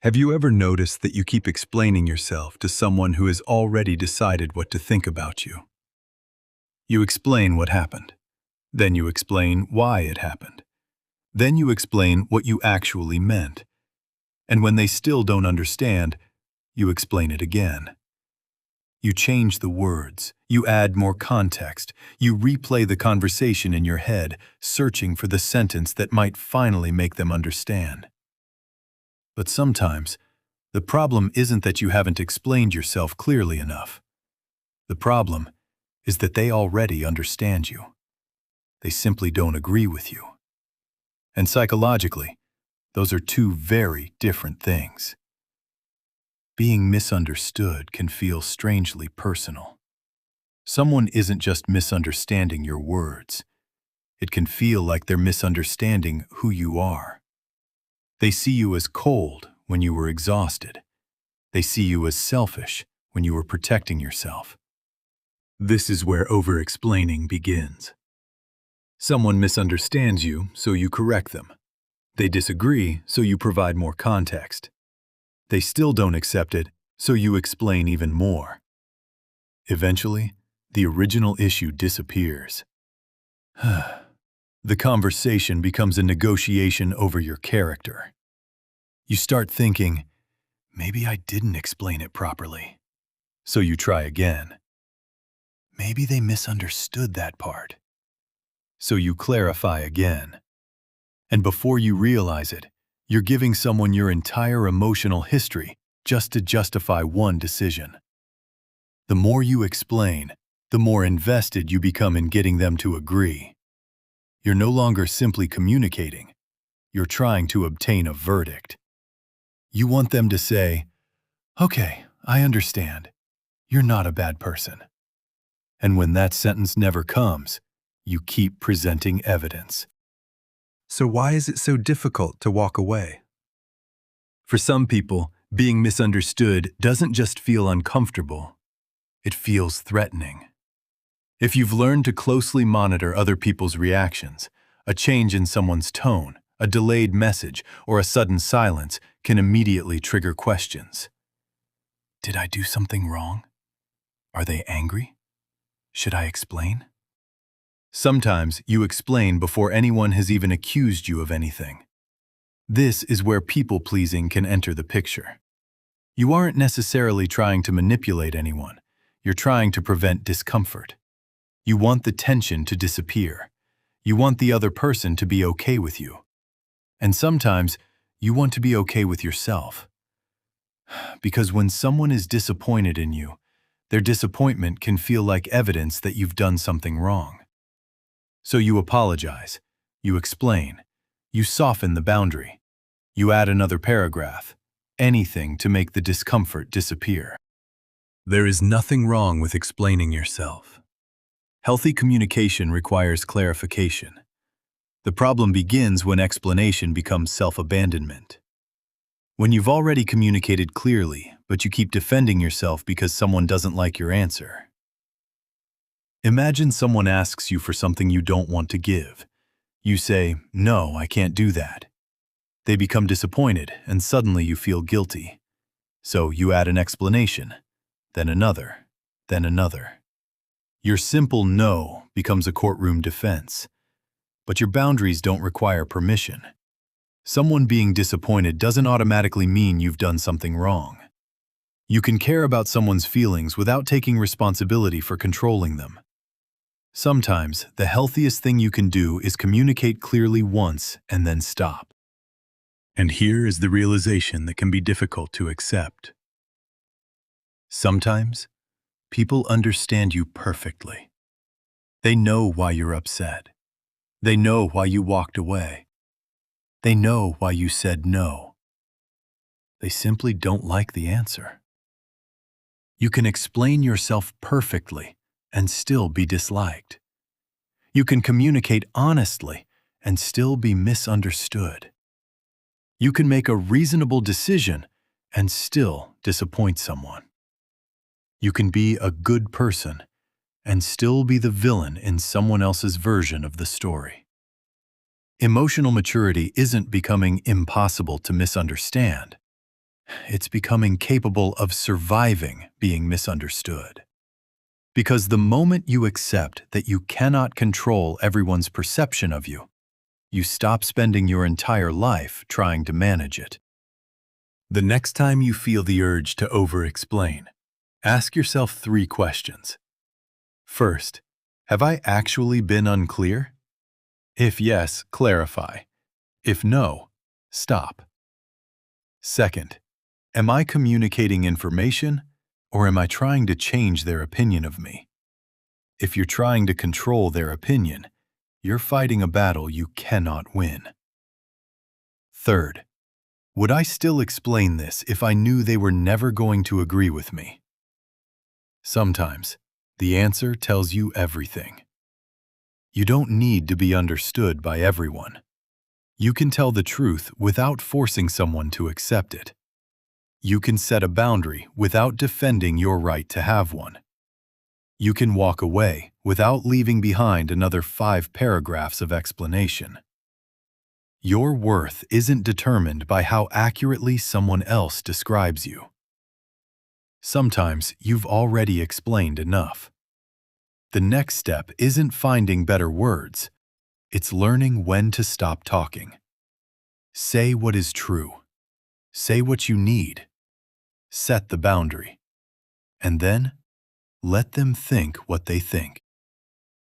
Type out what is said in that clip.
Have you ever noticed that you keep explaining yourself to someone who has already decided what to think about you? You explain what happened. Then you explain why it happened. Then you explain what you actually meant. And when they still don't understand, you explain it again. You change the words. You add more context. You replay the conversation in your head, searching for the sentence that might finally make them understand. But sometimes, the problem isn't that you haven't explained yourself clearly enough. The problem is that they already understand you. They simply don't agree with you. And psychologically, those are two very different things. Being misunderstood can feel strangely personal. Someone isn't just misunderstanding your words. It can feel like they're misunderstanding who you are. They see you as cold when you were exhausted. They see you as selfish when you were protecting yourself. This is where over-explaining begins. Someone misunderstands you, so you correct them. They disagree, so you provide more context. They still don't accept it, so you explain even more. Eventually, the original issue disappears. The conversation becomes a negotiation over your character. You start thinking, maybe I didn't explain it properly. So you try again. Maybe they misunderstood that part. So you clarify again. And before you realize it, you're giving someone your entire emotional history just to justify one decision. The more you explain, the more invested you become in getting them to agree. You're no longer simply communicating. You're trying to obtain a verdict. You want them to say, "Okay, I understand. You're not a bad person." And when that sentence never comes, you keep presenting evidence. So why is it so difficult to walk away? For some people, being misunderstood doesn't just feel uncomfortable. It feels threatening. If you've learned to closely monitor other people's reactions, a change in someone's tone, a delayed message, or a sudden silence can immediately trigger questions. Did I do something wrong? Are they angry? Should I explain? Sometimes you explain before anyone has even accused you of anything. This is where people-pleasing can enter the picture. You aren't necessarily trying to manipulate anyone. You're trying to prevent discomfort. You want the tension to disappear. You want the other person to be okay with you. And sometimes, you want to be okay with yourself. Because when someone is disappointed in you, their disappointment can feel like evidence that you've done something wrong. So you apologize, you explain, you soften the boundary, you add another paragraph, anything to make the discomfort disappear. There is nothing wrong with explaining yourself. Healthy communication requires clarification. The problem begins when explanation becomes self-abandonment. When you've already communicated clearly, but you keep defending yourself because someone doesn't like your answer. Imagine someone asks you for something you don't want to give. You say, "No, I can't do that." They become disappointed, and suddenly you feel guilty. So you add an explanation, then another, then another. Your simple no becomes a courtroom defense. But your boundaries don't require permission. Someone being disappointed doesn't automatically mean you've done something wrong. You can care about someone's feelings without taking responsibility for controlling them. Sometimes, the healthiest thing you can do is communicate clearly once and then stop. And here is the realization that can be difficult to accept. Sometimes, people understand you perfectly. They know why you're upset. They know why you walked away. They know why you said no. They simply don't like the answer. You can explain yourself perfectly and still be disliked. You can communicate honestly and still be misunderstood. You can make a reasonable decision and still disappoint someone. You can be a good person and still be the villain in someone else's version of the story. Emotional maturity isn't becoming impossible to misunderstand. It's becoming capable of surviving being misunderstood. Because the moment you accept that you cannot control everyone's perception of you, you stop spending your entire life trying to manage it. The next time you feel the urge to over-explain, ask yourself 3 questions. First, have I actually been unclear? If yes, clarify. If no, stop. Second, am I communicating information, or am I trying to change their opinion of me? If you're trying to control their opinion, you're fighting a battle you cannot win. Third, would I still explain this if I knew they were never going to agree with me? Sometimes, the answer tells you everything. You don't need to be understood by everyone. You can tell the truth without forcing someone to accept it. You can set a boundary without defending your right to have one. You can walk away without leaving behind another 5 paragraphs of explanation. Your worth isn't determined by how accurately someone else describes you. Sometimes you've already explained enough. The next step isn't finding better words. It's learning when to stop talking. Say what is true. Say what you need. Set the boundary. And then, let them think what they think.